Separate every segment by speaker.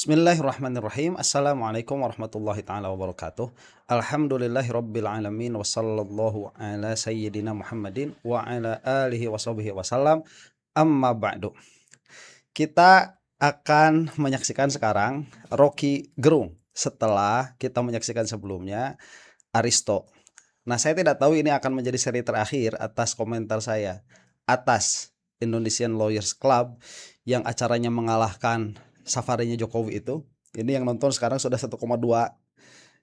Speaker 1: Bismillahirrahmanirrahim. Assalamualaikum warahmatullahi taala wabarakatuh. Alhamdulillahirabbil alamin wa sallallahu ala sayyidina Muhammadin wa ala alihi washabihi wasallam. Amma ba'du. Kita akan menyaksikan sekarang Rocky Gerung setelah kita menyaksikan sebelumnya Aristo. Nah, saya tidak tahu ini akan menjadi seri terakhir atas komentar saya atas Indonesian Lawyers Club yang acaranya mengalahkan safarinya Jokowi itu. Ini yang nonton sekarang sudah 1,2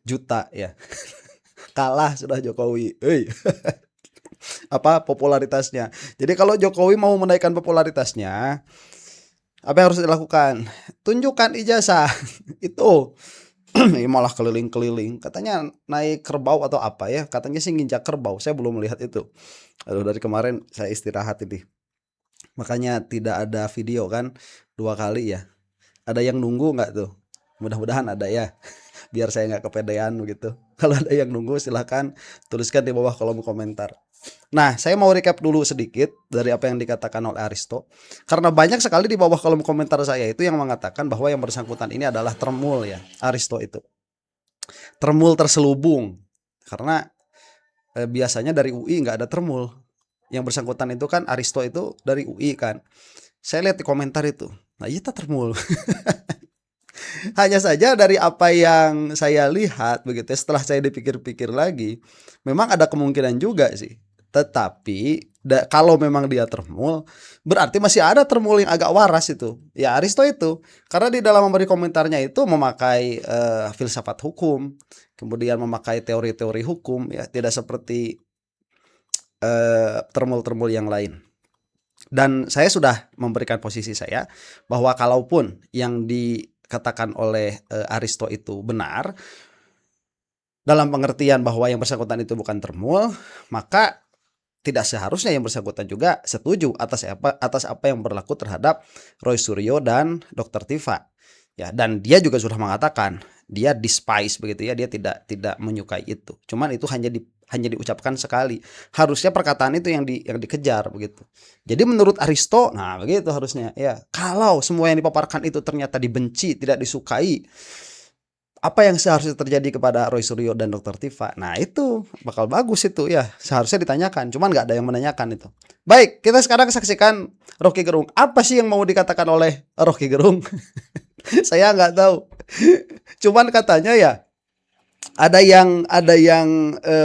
Speaker 1: juta ya. Kalah sudah Jokowi. Hei. Apa popularitasnya. Jadi kalau Jokowi mau menaikkan popularitasnya, apa yang harus dilakukan? Tunjukkan ijazah. Itu. Ini malah keliling-keliling. Katanya naik kerbau atau apa ya? Katanya sih nginjak kerbau. Saya belum melihat itu. Aduh, dari kemarin saya istirahat ini. Makanya tidak ada video kan 2 kali ya. Ada yang nunggu nggak tuh? Mudah-mudahan ada ya. Biar saya nggak kepedean begitu. Kalau ada yang nunggu silahkan tuliskan di bawah kolom komentar. Nah, saya mau recap dulu sedikit dari apa yang dikatakan oleh Aristo. Karena banyak sekali di bawah kolom komentar saya itu yang mengatakan bahwa yang bersangkutan ini adalah termul ya, Aristo itu. Termul terselubung. Karena biasanya dari UI nggak ada termul. Yang bersangkutan itu kan Aristo itu dari UI kan. Saya lihat di komentar itu. Nah, iya termul. Hanya saja dari apa yang saya lihat begitu setelah saya dipikir-pikir lagi, memang ada kemungkinan juga sih. Tetapi kalau memang dia termul, berarti masih ada termul yang agak waras itu. Ya Aristo itu. Karena di dalam memberi komentarnya itu memakai filsafat hukum, kemudian memakai teori-teori hukum ya, tidak seperti termul-termul yang lain. Dan saya sudah memberikan posisi saya bahwa kalaupun yang dikatakan oleh Aristo itu benar dalam pengertian bahwa yang bersangkutan itu bukan termul, maka tidak seharusnya yang bersangkutan juga setuju atas apa yang berlaku terhadap Roy Suryo dan Dr. Tifa. Ya, dan dia juga sudah mengatakan dia despise begitu ya, dia tidak menyukai itu. Cuman itu hanya diucapkan sekali. Harusnya perkataan itu yang dikejar begitu. Jadi menurut Aristo, nah begitu harusnya ya. Kalau semua yang dipaparkan itu ternyata dibenci, tidak disukai, apa yang seharusnya terjadi kepada Roy Suryo dan Dr. Tifa? Nah itu bakal bagus itu ya. Seharusnya ditanyakan, cuman nggak ada yang menanyakan itu. Baik, kita sekarang saksikan Rocky Gerung. Apa sih yang mau dikatakan oleh Rocky Gerung? Saya nggak tahu. Cuman katanya ya ada yang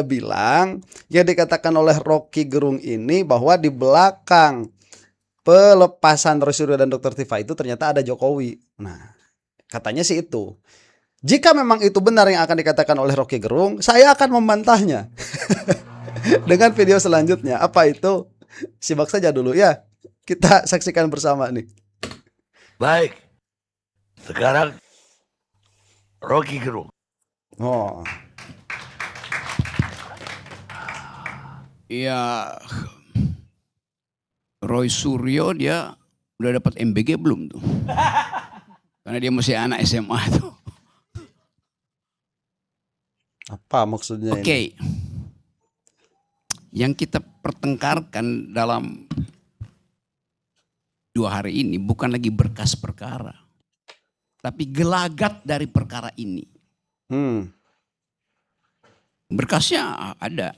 Speaker 1: bilang yang dikatakan oleh Rocky Gerung ini bahwa di belakang pelepasan Roy Suryo dan Dr. Tifa itu ternyata ada Jokowi. Nah, katanya sih itu. Jika memang itu benar yang akan dikatakan oleh Rocky Gerung, saya akan membantahnya dengan video selanjutnya. Apa itu? Simak saja dulu ya. Kita saksikan bersama nih.
Speaker 2: Baik. Sekarang Rocky Gerung.
Speaker 1: Oh.
Speaker 3: Ya, Roy Suryo dia udah dapat MBG belum tuh? Karena dia masih anak SMA tuh.
Speaker 1: Apa maksudnya
Speaker 3: Oke.
Speaker 1: ini?
Speaker 3: Yang kita pertengkarkan dalam 2 hari ini bukan lagi berkas perkara, tapi gelagat dari perkara ini. Berkasnya ada.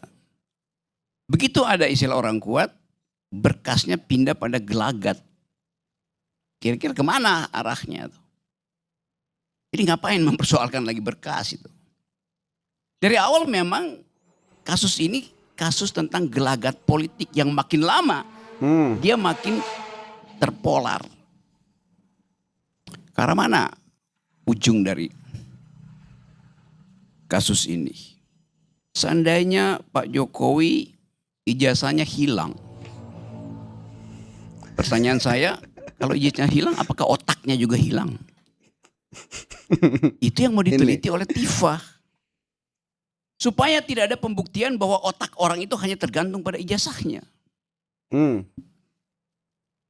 Speaker 3: Begitu ada istilah orang kuat, berkasnya pindah pada gelagat. Kira-kira kemana arahnya tuh? Jadi ngapain mempersoalkan lagi berkas itu? Dari awal memang kasus ini kasus tentang gelagat politik yang makin lama dia makin terpolar. Karena mana ujung dari kasus ini? Seandainya Pak Jokowi ijazahnya hilang. Pertanyaan saya, kalau ijazahnya hilang apakah otaknya juga hilang? Itu yang mau diteliti oleh Tifa. Supaya tidak ada pembuktian bahwa otak orang itu hanya tergantung pada ijazahnya.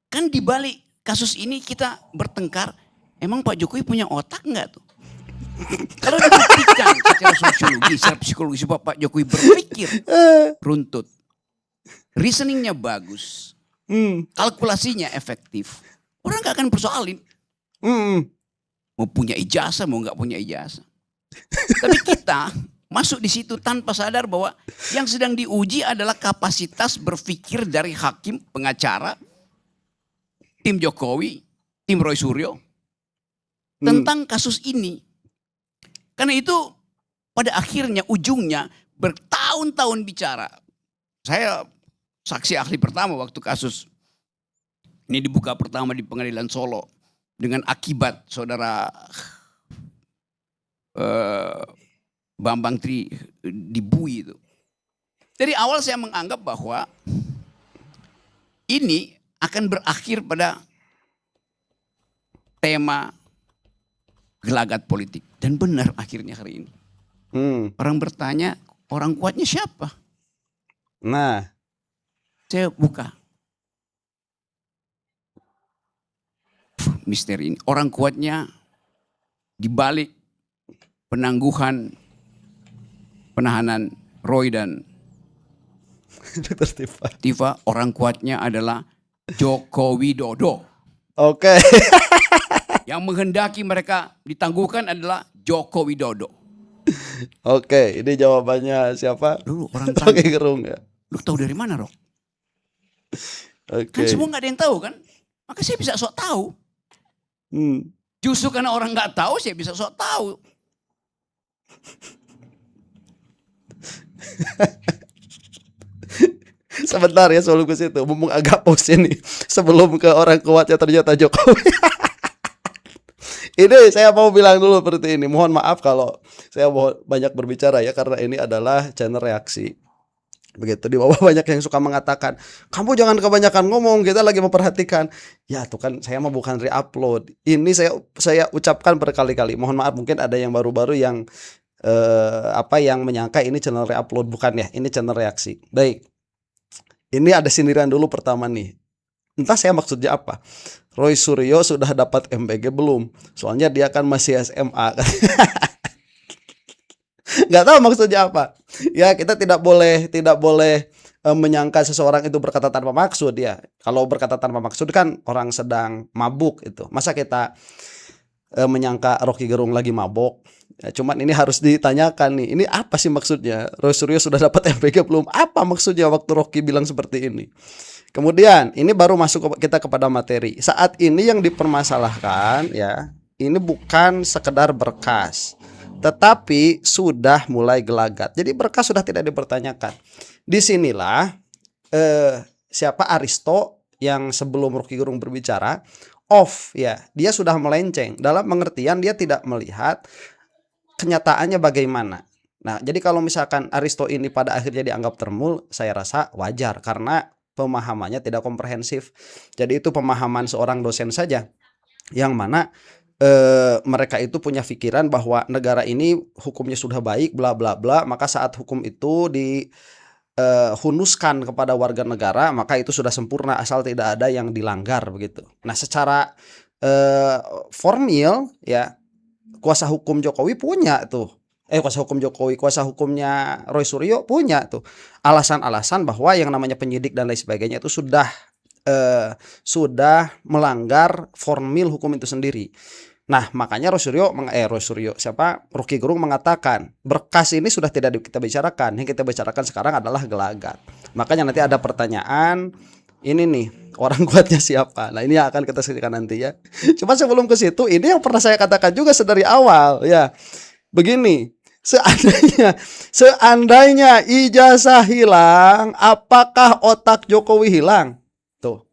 Speaker 3: Kan di balik kasus ini kita bertengkar, emang Pak Jokowi punya otak enggak tuh? Kalau dibuktikan secara sosiologi, secara psikologi supaya Pak Jokowi berpikir runtut, reasoningnya bagus, kalkulasinya efektif, orang gak akan persoalin. Mau punya ijazah, mau nggak punya ijazah. Tapi kita masuk di situ tanpa sadar bahwa yang sedang diuji adalah kapasitas berpikir dari hakim, pengacara, tim Jokowi, tim Roy Suryo tentang kasus ini. Karena itu pada akhirnya ujungnya bertahun-tahun bicara. Saya saksi ahli pertama waktu kasus ini dibuka pertama di Pengadilan Solo dengan akibat saudara Bambang Tri dibui itu. Dari awal saya menganggap bahwa ini akan berakhir pada tema gelagat politik. Dan benar akhirnya hari ini. Orang bertanya, orang kuatnya siapa?
Speaker 1: Nah,
Speaker 3: saya buka. Misteri ini. Orang kuatnya dibalik penangguhan penahanan Roy dan Tifa, orang kuatnya adalah Joko Widodo.
Speaker 1: Oke.
Speaker 3: Yang menghendaki mereka ditangguhkan adalah Joko Widodo.
Speaker 1: Oke, ini jawabannya siapa?
Speaker 3: Lu orang
Speaker 1: Rocky Gerung ya.
Speaker 3: Lu tahu dari mana, Rok?
Speaker 1: Oke.
Speaker 3: Kan semua nggak ada yang tahu kan? Maka saya bisa sok tahu. Justru karena orang nggak tahu, saya bisa sok tahu.
Speaker 1: Sebentar ya sebelum ke situ, mumpung agak pause nih. Sebelum ke orang kuatnya ternyata Jokowi. Ini saya mau bilang dulu seperti ini. Mohon maaf kalau saya banyak berbicara ya, karena ini adalah channel reaksi. Begitu di bawah banyak yang suka mengatakan, kamu jangan kebanyakan ngomong, kita lagi memperhatikan. Ya tuh kan saya mah bukan re-upload. Ini saya ucapkan berkali-kali. Mohon maaf, mungkin ada yang baru-baru yang yang menyangka ini channel re-upload, bukan ya. Ini channel reaksi. Baik. Ini ada sindiran dulu pertama nih. Entah saya maksudnya apa. Roy Suryo sudah dapat MBG belum? Soalnya dia kan masih SMA. Nggak tahu maksudnya apa. Ya kita tidak boleh menyangka seseorang itu berkata tanpa maksud ya. Kalau berkata tanpa maksud kan orang sedang mabuk itu. Masa kita menyangka Rocky Gerung lagi mabuk? Ya, cuman ini harus ditanyakan nih. Ini apa sih maksudnya? Roy Suryo sudah dapat MBG belum? Apa maksudnya waktu Rocky bilang seperti ini? Kemudian ini baru masuk kita kepada materi. Saat ini yang dipermasalahkan ya, ini bukan sekedar berkas, tetapi sudah mulai gelagat. Jadi berkas sudah tidak dipertanyakan. Disinilah siapa Aristo yang sebelum Rocky Gerung berbicara off ya, dia sudah melenceng dalam pengertian dia tidak melihat kenyataannya bagaimana. Nah, jadi kalau misalkan Aristo ini pada akhirnya dianggap termul, saya rasa wajar karena pemahamannya tidak komprehensif. Jadi itu pemahaman seorang dosen saja yang mana mereka itu punya pikiran bahwa negara ini hukumnya sudah baik bla bla bla, maka saat hukum itu dihunuskan kepada warga negara maka itu sudah sempurna asal tidak ada yang dilanggar begitu. Nah, secara formil ya kuasa hukum Jokowi punya tuh. Kuasa hukum Jokowi, kuasa hukumnya Roy Suryo punya tuh alasan-alasan bahwa yang namanya penyidik dan lain sebagainya itu sudah melanggar formil hukum itu sendiri. Nah, makanya Rocky Gerung mengatakan berkas ini sudah tidak kita bicarakan. Yang kita bicarakan sekarang adalah gelagat. Makanya nanti ada pertanyaan, ini nih orang kuatnya siapa? Nah, ini yang akan kita saksikan nanti ya. Cuma sebelum ke situ, ini yang pernah saya katakan juga sedari awal ya. Begini, seandainya ijazah hilang, apakah otak Jokowi hilang? Tuh.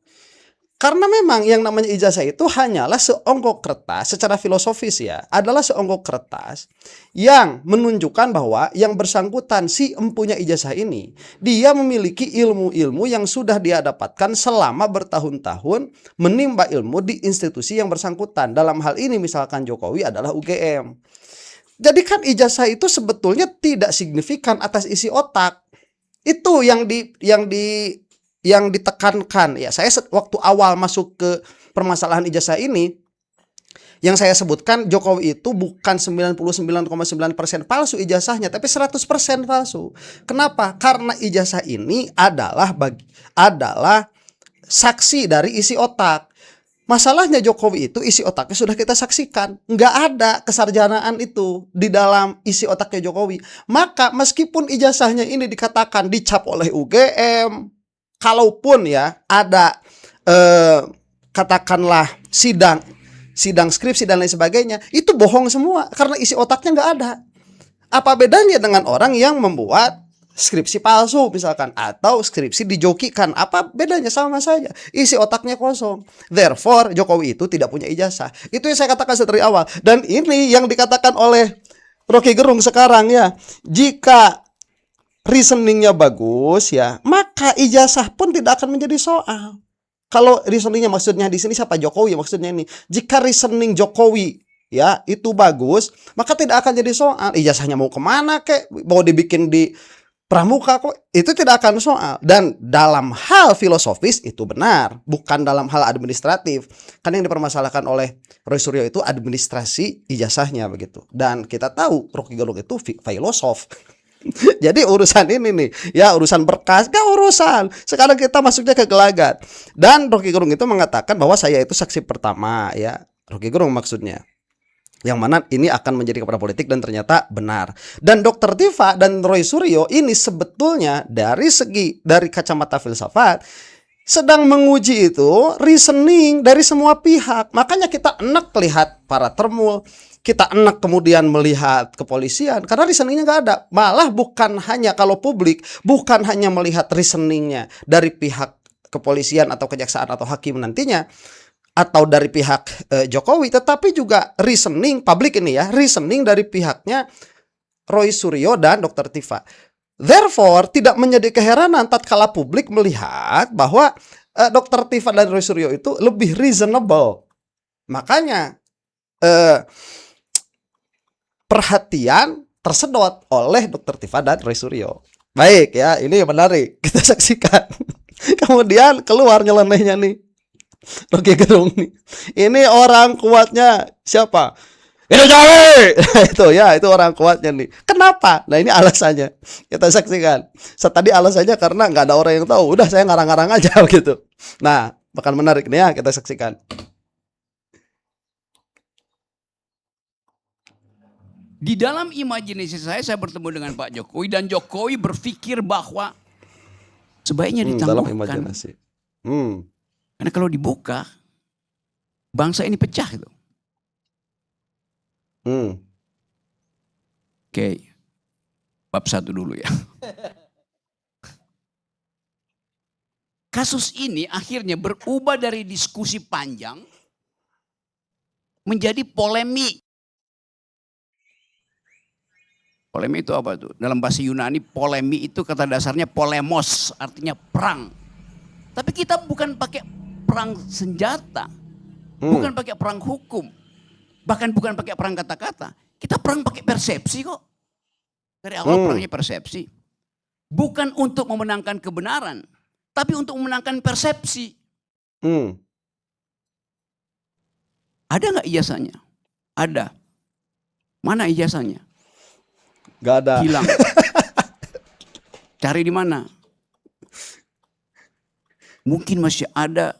Speaker 1: Karena memang yang namanya ijazah itu hanyalah seonggok kertas, secara filosofis ya, adalah seonggok kertas yang menunjukkan bahwa yang bersangkutan si empunya ijazah ini, dia memiliki ilmu-ilmu yang sudah dia dapatkan selama bertahun-tahun menimba ilmu di institusi yang bersangkutan. Dalam hal ini misalkan Jokowi adalah UGM. Jadi kan ijazah itu sebetulnya tidak signifikan atas isi otak. Itu yang ditekankan ya. Saya waktu awal masuk ke permasalahan ijazah ini, yang saya sebutkan Jokowi itu bukan 99,9% palsu ijazahnya, tapi 100% palsu. Kenapa? Karena ijazah ini adalah saksi dari isi otak. Masalahnya Jokowi itu isi otaknya sudah kita saksikan. Nggak ada kesarjanaan itu di dalam isi otaknya Jokowi. Maka meskipun ijazahnya ini dikatakan dicap oleh UGM, kalaupun ya ada katakanlah sidang skripsi dan lain sebagainya, itu bohong semua karena isi otaknya nggak ada. Apa bedanya dengan orang yang membuat skripsi palsu misalkan, atau skripsi dijokikan? Apa bedanya? Sama saja, isi otaknya kosong. Therefore Jokowi itu tidak punya ijazah. Itu yang saya katakan dari awal. Dan ini yang dikatakan oleh Rocky Gerung sekarang ya, jika reasoningnya bagus ya, maka ijazah pun tidak akan menjadi soal. Kalau reasoningnya maksudnya di sini siapa? Jokowi maksudnya ini. Jika reasoning Jokowi ya itu bagus, maka tidak akan jadi soal. Ijazahnya mau kemana kek, mau dibikin di pramuka kok, itu tidak akan soal. Dan dalam hal filosofis itu benar, bukan dalam hal administratif. Kan yang dipermasalahkan oleh Roy Suryo itu administrasi ijazahnya begitu. Dan kita tahu Rocky Gerung itu filosof. Jadi urusan ini nih, ya urusan berkas, gak urusan. Sekarang kita masuknya ke gelagat. Dan Rocky Gerung itu mengatakan bahwa saya itu saksi pertama ya. Rocky Gerung maksudnya. Yang mana ini akan menjadi kepada politik, dan ternyata benar. Dan Dr. Tifa dan Roy Suryo ini sebetulnya dari kacamata filsafat sedang menguji itu reasoning dari semua pihak. Makanya kita enak lihat para termul, kita enak kemudian melihat kepolisian karena reasoningnya nggak ada. Malah bukan hanya kalau publik, bukan hanya melihat reasoningnya dari pihak kepolisian atau kejaksaan atau hakim nantinya, atau dari pihak Jokowi, tetapi juga reasoning publik ini ya, reasoning dari pihaknya Roy Suryo dan Dr. Tifa. Therefore tidak menjadi keheranan tatkala publik melihat bahwa Dr. Tifa dan Roy Suryo itu lebih reasonable. Makanya perhatian tersedot oleh Dr. Tifa dan Roy Suryo. Baik ya, ini menarik, kita saksikan. Kemudian keluar nyelenehnya nih Rocky Gerung nih. Ini orang kuatnya siapa? Itu Jokowi. Itu ya, itu orang kuatnya nih. Kenapa? Nah ini alasannya. Kita saksikan. Tadi alasannya karena nggak ada orang yang tahu. Udah saya ngarang-ngarang aja gitu. Nah, bakal menarik nih ya, kita saksikan.
Speaker 3: Di dalam imajinasi saya bertemu dengan Pak Jokowi, dan Jokowi berpikir bahwa sebaiknya
Speaker 1: Dalam
Speaker 3: ditangguhkan.
Speaker 1: imajinasi.
Speaker 3: Karena kalau dibuka, bangsa ini pecah itu. Oke, bab 1 dulu ya. Kasus ini akhirnya berubah dari diskusi panjang menjadi polemik. Polemik itu apa tuh? Dalam bahasa Yunani polemik itu kata dasarnya polemos, artinya perang. Tapi kita bukan pakai perang senjata, bukan pakai perang hukum, bahkan bukan pakai perang kata-kata. Kita perang pakai persepsi kok. Dari awal perangnya persepsi. Bukan untuk memenangkan kebenaran, tapi untuk memenangkan persepsi. Ada nggak ijazahnya? Ada. Mana ijazahnya?
Speaker 1: Gak ada.
Speaker 3: Hilang. Cari di mana? Mungkin masih ada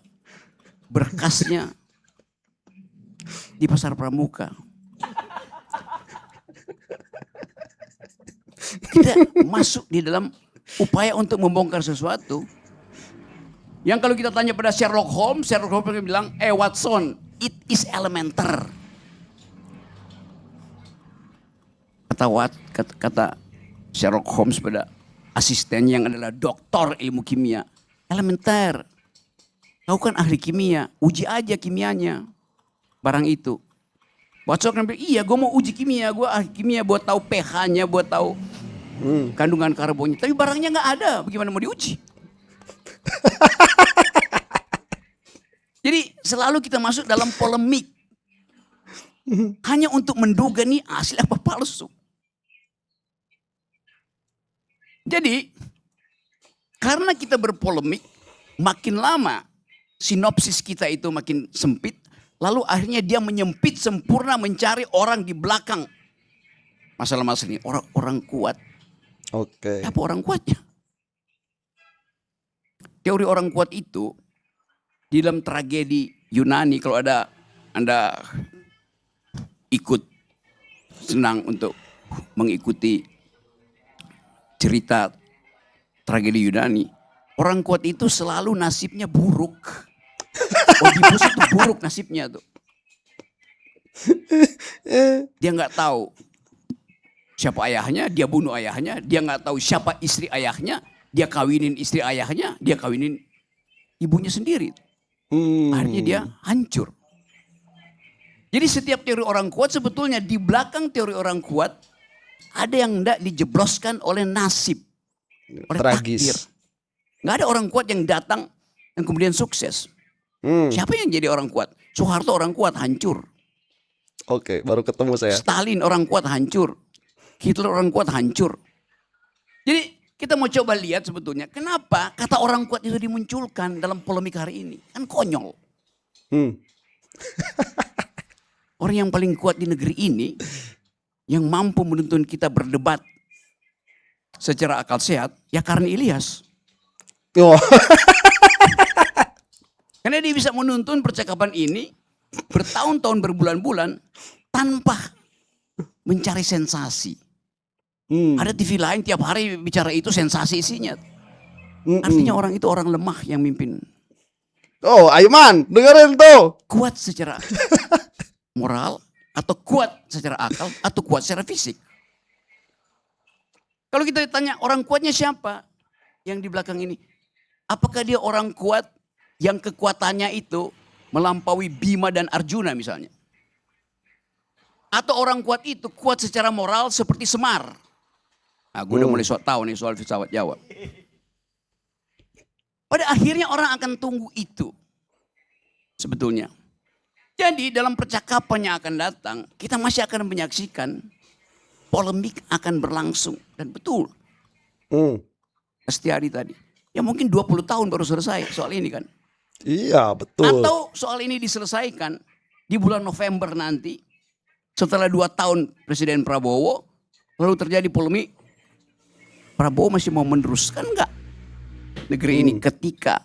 Speaker 3: berkasnya di pasar pramuka. Kita masuk di dalam upaya untuk membongkar sesuatu yang kalau kita tanya pada Sherlock Holmes bilang, Watson, it is elementer. Kata Sherlock Holmes pada asistennya yang adalah doktor ilmu kimia, elementer. Kau kan ahli kimia, uji aja kimianya barang itu. Watson kan bilang, iya gue mau uji kimia, gue ahli kimia buat tahu pH-nya, buat tahu kandungan karbonnya. Tapi barangnya nggak ada, bagaimana mau diuji? Jadi selalu kita masuk dalam polemik. Hanya untuk menduga nih asli apa palsu. Jadi karena kita berpolemik, makin lama sinopsis kita itu makin sempit. Lalu akhirnya dia menyempit sempurna mencari orang di belakang masalah-masalah ini. Orang kuat.
Speaker 1: Oke.
Speaker 3: Apa orang kuatnya? Teori orang kuat itu di dalam tragedi Yunani, kalau Anda ikut senang untuk mengikuti cerita tragedi Yunani, orang kuat itu selalu nasibnya buruk. Oedipus itu buruk nasibnya tuh. Dia nggak tahu siapa ayahnya, dia bunuh ayahnya. Dia nggak tahu siapa istri ayahnya, dia kawinin istri ayahnya, dia kawinin ibunya sendiri. Akhirnya dia hancur. Jadi setiap teori orang kuat sebetulnya di belakang teori orang kuat ada yang hendak dijebloskan oleh nasib, oleh takdir.
Speaker 1: Tragis.
Speaker 3: Nggak ada orang kuat yang datang yang kemudian sukses. Siapa yang jadi orang kuat? Soeharto orang kuat hancur.
Speaker 1: Oke, baru ketemu saya.
Speaker 3: Stalin orang kuat hancur. Hitler orang kuat hancur. Jadi kita mau coba lihat sebetulnya kenapa kata orang kuat itu dimunculkan dalam polemik hari ini. Kan konyol. Orang yang paling kuat di negeri ini, yang mampu menuntun kita berdebat secara akal sehat, ya Karni Ilyas.
Speaker 1: Oh.
Speaker 3: Karena dia bisa menuntun percakapan ini bertahun-tahun, berbulan-bulan tanpa mencari sensasi. Ada TV lain tiap hari bicara itu sensasi isinya. Artinya orang itu orang lemah yang mimpin.
Speaker 1: Oh, Aiman, dengerin tuh.
Speaker 3: Kuat secara moral, atau kuat secara akal, atau kuat secara fisik. Kalau kita tanya orang kuatnya siapa yang di belakang ini? Apakah dia orang kuat yang kekuatannya itu melampaui Bima dan Arjuna misalnya? Atau orang kuat itu kuat secara moral seperti Semar? Nah, gue udah mulai tahu nih soal filsafat Jawa. Pada akhirnya orang akan tunggu itu sebetulnya. Jadi dalam percakapan yang akan datang, kita masih akan menyaksikan polemik akan berlangsung. Dan betul, Astiari tadi. Ya mungkin 20 tahun baru selesai soal ini kan.
Speaker 1: Iya, betul.
Speaker 3: Atau soal ini diselesaikan di bulan November nanti. Setelah 2 tahun Presiden Prabowo, lalu terjadi polemik. Prabowo masih mau meneruskan enggak negeri ini ketika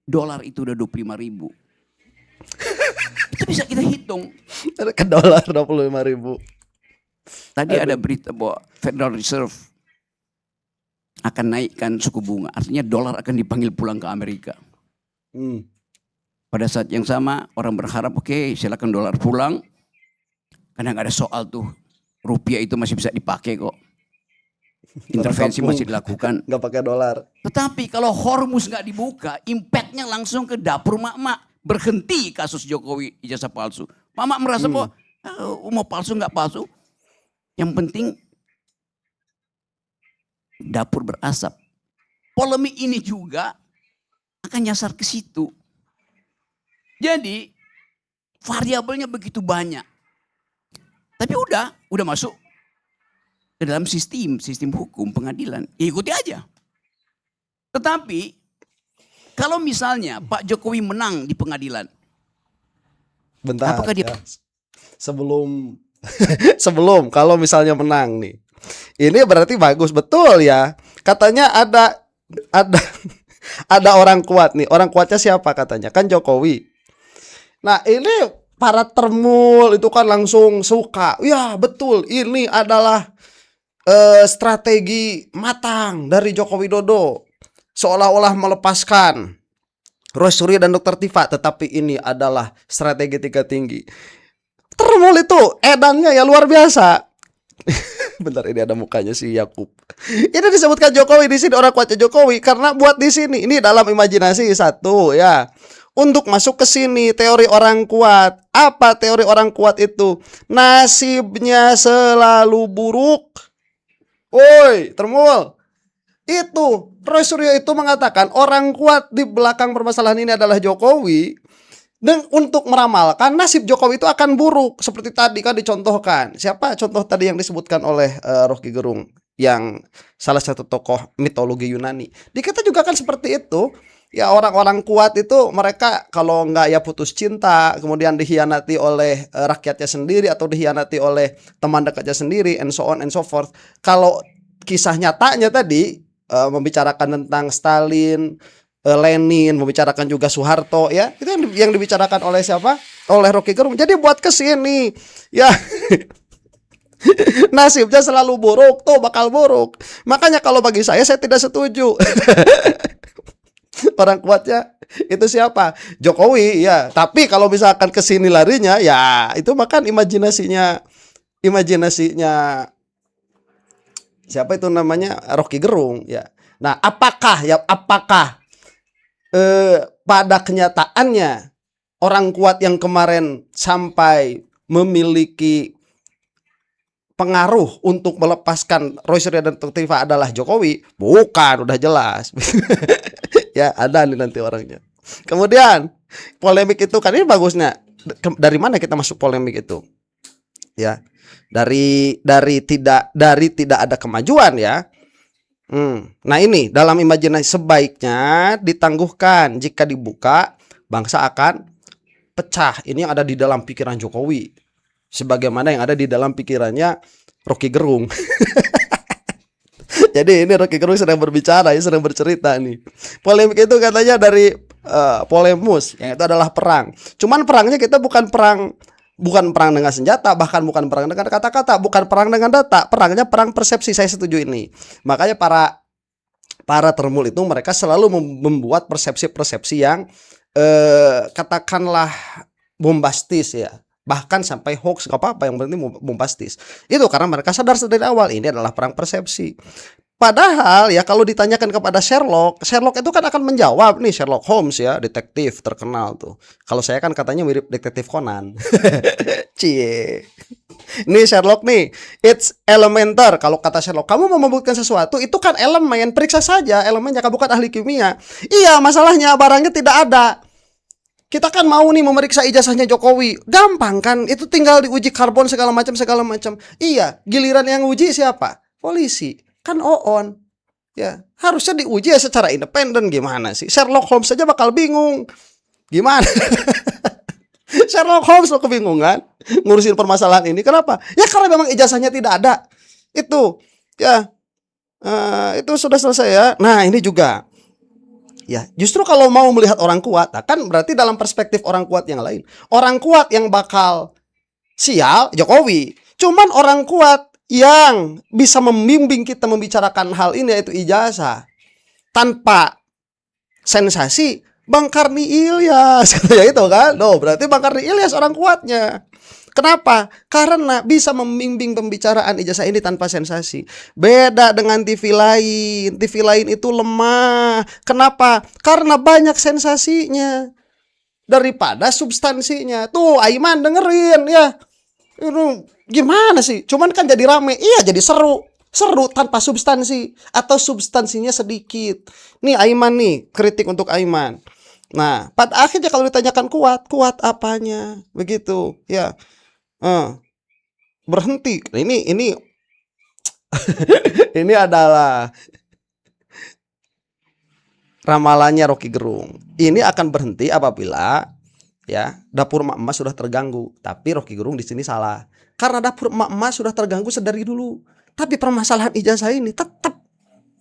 Speaker 3: dolar itu udah 25.000. Itu bisa kita hitung.
Speaker 1: Ke dolar 25.000.
Speaker 3: Tadi ada berita bahwa Federal Reserve akan naikkan suku bunga. Artinya dolar akan dipanggil pulang ke Amerika. Pada saat yang sama orang berharap oke, silakan dolar pulang. Karena nggak ada soal tuh. Rupiah itu masih bisa dipakai kok. Intervensi masih dilakukan.
Speaker 1: Nggak pakai dolar.
Speaker 3: Tetapi kalau Hormuz nggak dibuka, impactnya langsung ke dapur mak-mak. Berhenti kasus Jokowi ijazah palsu. Mak-mak merasa bahwa mau palsu nggak palsu. Yang penting dapur berasap. Polemik ini juga akan nyasar ke situ. Jadi variabelnya begitu banyak. Tapi udah masuk ke dalam sistem hukum pengadilan. Ya ikuti aja. Tetapi kalau misalnya Pak Jokowi menang di pengadilan.
Speaker 1: Bentar.
Speaker 3: Apakah dia
Speaker 1: sebelum kalau misalnya menang nih. Ini berarti bagus betul ya. Katanya ada orang kuat nih. Orang kuatnya siapa katanya? Kan Jokowi. Nah, ini para termul itu kan langsung suka. Ya, betul. Ini adalah strategi matang dari Joko Widodo. Seolah-olah melepaskan Roy Suryo dan Dr. Tifa, tetapi ini adalah strategi tiga tinggi. Termul itu edannya ya luar biasa. Bentar, ini ada mukanya si Yakub. Ini disebutkan Jokowi di sini, orang kuatnya Jokowi karena buat di sini. Ini dalam imajinasi satu ya. Untuk masuk ke sini teori orang kuat. Apa teori orang kuat itu? Nasibnya selalu buruk. Woi, termul. Itu Roy Suryo itu mengatakan orang kuat di belakang permasalahan ini adalah Jokowi. Dan untuk meramalkan nasib Jokowi itu akan buruk. Seperti tadi kan dicontohkan. Siapa contoh tadi yang disebutkan oleh Rocky Gerung, yang salah satu tokoh mitologi Yunani. Di kita juga kan seperti itu. Ya, orang-orang kuat itu mereka kalau nggak ya putus cinta, kemudian dikhianati oleh rakyatnya sendiri atau dikhianati oleh teman dekatnya sendiri, and so on and so forth. Kalau kisah nyatanya tadi membicarakan tentang Stalin, Lenin, membicarakan juga Soeharto ya. Itu yang dibicarakan oleh siapa? Oleh Rocky Gerung. Jadi buat kesini ya nasibnya selalu buruk tuh, bakal buruk. Makanya kalau bagi saya tidak setuju. Orang kuatnya itu siapa? Jokowi ya. Tapi kalau misalkan kesini larinya ya itu makan imajinasinya siapa itu namanya, Rocky Gerung ya. Nah, apakah pada kenyataannya orang kuat yang kemarin sampai memiliki pengaruh untuk melepaskan Roy Suryo dan Tiva adalah Jokowi? Bukan, udah jelas. Ya, ada nih nanti orangnya. Kemudian polemik itu kan ini bagusnya dari mana kita masuk polemik itu? Ya, dari tidak ada kemajuan ya. Nah ini dalam imajinasi sebaiknya ditangguhkan, jika dibuka bangsa akan pecah. Ini yang ada di dalam pikiran Jokowi, sebagaimana yang ada di dalam pikirannya Rocky Gerung. Jadi ini Rocky Gerung sedang berbicara, sedang bercerita nih. Polemik itu katanya dari polemus, yang itu adalah perang. Cuman perangnya kita bukan perang dengan senjata, bahkan bukan perang dengan kata-kata, bukan perang dengan data, perangnya perang persepsi. Saya setuju ini. Makanya para termul itu mereka selalu membuat persepsi-persepsi yang katakanlah bombastis ya, bahkan sampai hoax, gak apa-apa, yang penting bombastis. Itu karena mereka sadar dari awal ini adalah perang persepsi. Padahal ya kalau ditanyakan kepada Sherlock itu kan akan menjawab nih, Sherlock Holmes ya, detektif terkenal tuh. Kalau saya kan katanya mirip detektif Conan. Cie. Nih Sherlock nih, it's elementar. Kalau kata Sherlock, kamu mau membuktikan sesuatu, itu kan elemen, periksa saja elemennya, kamu bukan ahli kimia. Iya, masalahnya barangnya tidak ada. Kita kan mau nih memeriksa ijazahnya Jokowi, gampang kan? Itu tinggal diuji karbon segala macam. Iya, giliran yang uji siapa? Polisi. Kan OON. Ya, harusnya diuji ya secara independen. Gimana sih? Sherlock Holmes saja bakal bingung. Gimana? Sherlock Holmes lo kebingungan ngurusin permasalahan ini. Kenapa? Ya karena memang ijazahnya tidak ada. Itu ya itu sudah selesai ya. Nah, ini juga ya, justru kalau mau melihat orang kuat, kan berarti dalam perspektif orang kuat yang lain. Orang kuat yang bakal sial Jokowi. Cuman orang kuat yang bisa membimbing kita membicarakan hal ini yaitu ijazah tanpa sensasi, Bang Karni Ilyas. Katanya itu kan. Loh, berarti Bang Karni Ilyas orang kuatnya. Kenapa? Karena bisa membimbing pembicaraan ijazah ini tanpa sensasi. Beda dengan TV lain. TV lain itu lemah. Kenapa? Karena banyak sensasinya daripada substansinya. Tuh, Aiman dengerin ya. Itu gimana sih? Cuman kan jadi rame. Iya, jadi seru tanpa substansi atau substansinya sedikit. Nih Aiman nih, kritik untuk Aiman. Nah, pada akhirnya kalau ditanyakan kuat apanya? Begitu, ya. Berhenti. Ini ini adalah ramalannya Rocky Gerung. Ini akan berhenti apabila ya dapur emak-emak sudah terganggu. Tapi Rocky Gerung di sini salah. Karena dapur emak-emak sudah terganggu sedari dulu. Tapi permasalahan ijazah ini tetap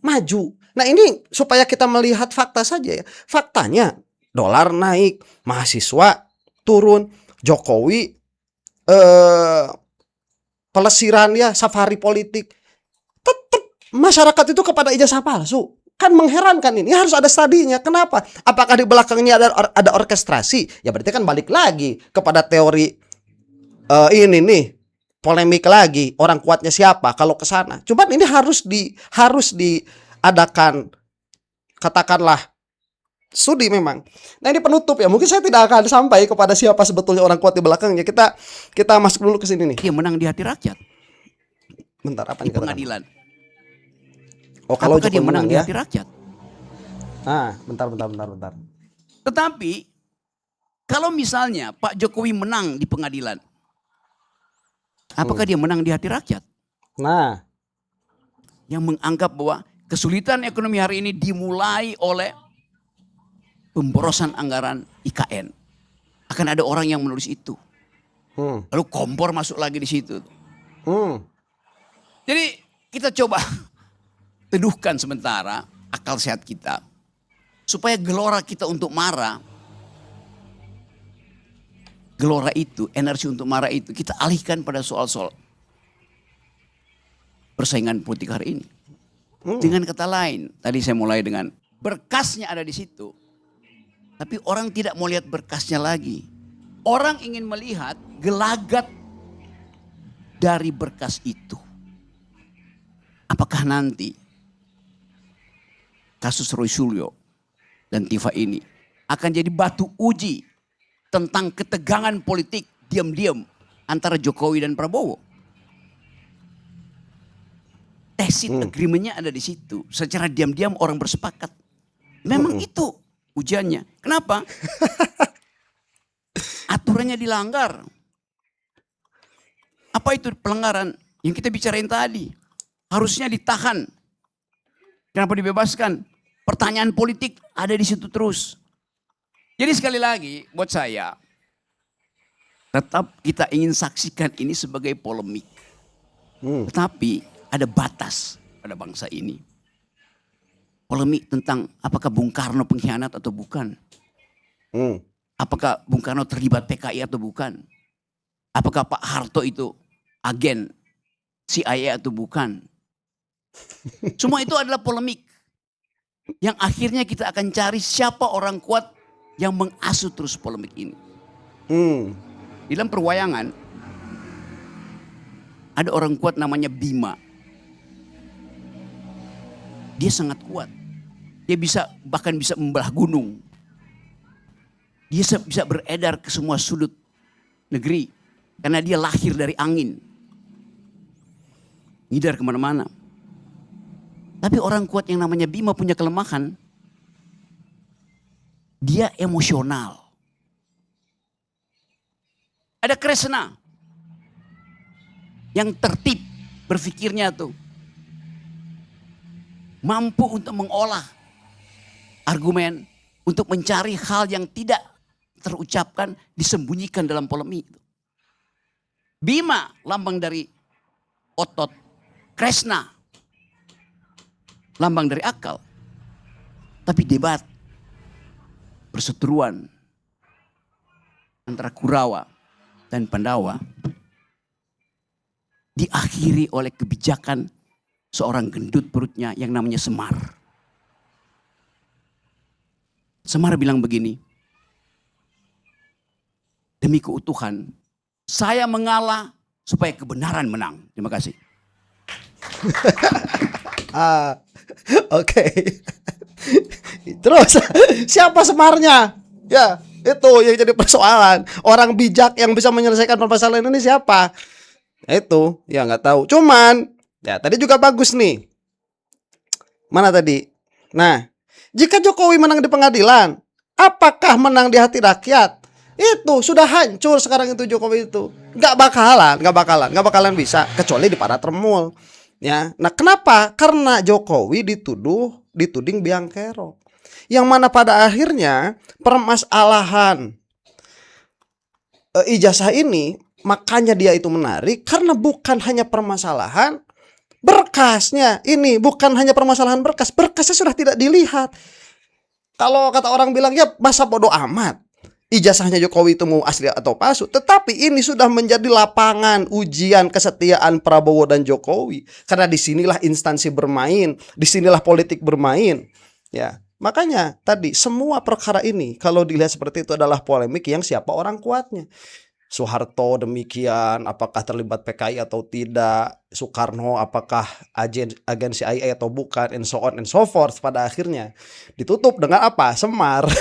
Speaker 1: maju. Nah, ini supaya kita melihat fakta saja ya. Faktanya dolar naik, mahasiswa turun, Jokowi pelesiran ya, safari politik. Tetap masyarakat itu kepada ijazah palsu. Kan mengherankan ini, harus ada studinya. Kenapa? Apakah di belakangnya ada orkestrasi? Ya berarti kan balik lagi kepada teori ini nih, polemik lagi, orang kuatnya siapa kalau ke sana. Cuman ini harus diadakan katakanlah studi memang. Nah, ini penutup ya. Mungkin saya tidak akan sampai kepada siapa sebetulnya orang kuat di belakangnya. Kita masuk dulu ke sini nih.
Speaker 3: Dia menang di hati rakyat.
Speaker 1: Bentar, apa
Speaker 3: di
Speaker 1: nih
Speaker 3: pengadilan?
Speaker 1: Oh, kalau
Speaker 3: apakah dia menang di
Speaker 1: ya?
Speaker 3: hati rakyat?
Speaker 1: Nah, bentar.
Speaker 3: Tetapi kalau misalnya Pak Jokowi menang di pengadilan, apakah dia menang di hati rakyat?
Speaker 1: Nah,
Speaker 3: yang menganggap bahwa kesulitan ekonomi hari ini dimulai oleh pemborosan anggaran IKN. Akan ada orang yang menulis itu. Lalu kompor masuk lagi di situ. Jadi kita coba teduhkan sementara akal sehat kita. supaya gelora kita untuk marah, gelora itu, energi untuk marah itu kita alihkan pada soal-soal persaingan politik hari ini. Dengan kata lain, tadi saya mulai dengan berkasnya ada di situ. Tapi orang tidak mau lihat berkasnya lagi. Orang ingin melihat gelagat dari berkas itu. Apakah nanti kasus Roy Suryo dan Tifa ini akan jadi batu uji tentang ketegangan politik diam-diam antara Jokowi dan Prabowo? Tacit agreement-nya ada di situ. Secara diam-diam orang bersepakat. Memang itu ujiannya. Kenapa? Aturannya dilanggar. Apa itu pelanggaran? Yang kita bicarain tadi. Harusnya ditahan. Kenapa dibebaskan? Pertanyaan politik ada di situ terus. Jadi sekali lagi buat saya, tetap kita ingin saksikan ini sebagai polemik. Tetapi ada batas pada bangsa ini. Polemik tentang apakah Bung Karno pengkhianat atau bukan. Apakah Bung Karno terlibat PKI atau bukan. Apakah Pak Harto itu agen CIA atau bukan. Semua itu adalah polemik. Yang akhirnya kita akan cari siapa orang kuat yang mengasuh terus polemik ini. Di dalam perwayangan ada orang kuat namanya Bima. Dia sangat kuat. Dia bahkan bisa membelah gunung. Dia bisa beredar ke semua sudut negeri. Karena dia lahir dari angin. Ngidar kemana-mana. Tapi orang kuat yang namanya Bima punya kelemahan. Dia emosional. Ada Kresna. Yang tertib berpikirnya tuh. Mampu untuk mengolah argumen. Untuk mencari hal yang tidak terucapkan, disembunyikan dalam polemik. Bima lambang dari otot. Kresna lambang dari akal. Tapi debat, perseteruan antara Kurawa dan Pandawa diakhiri oleh kebijakan seorang gendut perutnya yang namanya Semar. Semar bilang begini, demi keutuhan, saya mengalah supaya kebenaran menang. Terima kasih.
Speaker 1: Oke. Terus siapa Semarnya? Ya, itu yang jadi persoalan. Orang bijak yang bisa menyelesaikan permasalahan ini siapa? Itu ya nggak tahu. Cuman ya tadi juga bagus nih. Mana tadi? Nah, jika Jokowi menang di pengadilan, apakah menang di hati rakyat? Itu sudah hancur sekarang itu Jokowi itu. Nggak bakalan bisa kecuali di para tremul. Ya, nah kenapa? Karena Jokowi dituding biang kerok. Yang mana pada akhirnya permasalahan ijazah ini, makanya dia itu menarik karena bukan hanya permasalahan berkasnya. Ini bukan hanya permasalahan berkas, berkasnya sudah tidak dilihat. Kalau kata orang bilang ya masa bodoh amat. Ijazahnya Jokowi itu mau asli atau palsu. Tetapi ini sudah menjadi lapangan ujian kesetiaan Prabowo dan Jokowi. Karena disinilah instansi bermain. Disinilah politik bermain. Ya, makanya tadi semua perkara ini kalau dilihat seperti itu adalah polemik yang siapa orang kuatnya. Soeharto demikian, apakah terlibat PKI atau tidak. Soekarno apakah agen CIA atau bukan. And so on and so forth. Pada akhirnya ditutup dengan apa? Semar.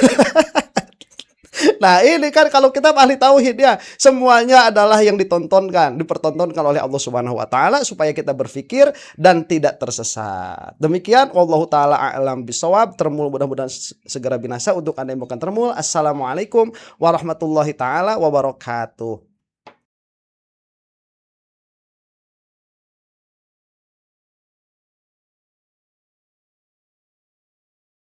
Speaker 1: Nah ini kan kalau kita ahli tauhid ya, semuanya adalah yang dipertontonkan oleh Allah Subhanahu wa taala supaya kita berpikir dan tidak tersesat. Demikian wallahu taala a'lam bishawab. Termul mudah-mudahan segera binasa. Untuk Anda yang bukan termul, assalamualaikum warahmatullahi taala wabarakatuh.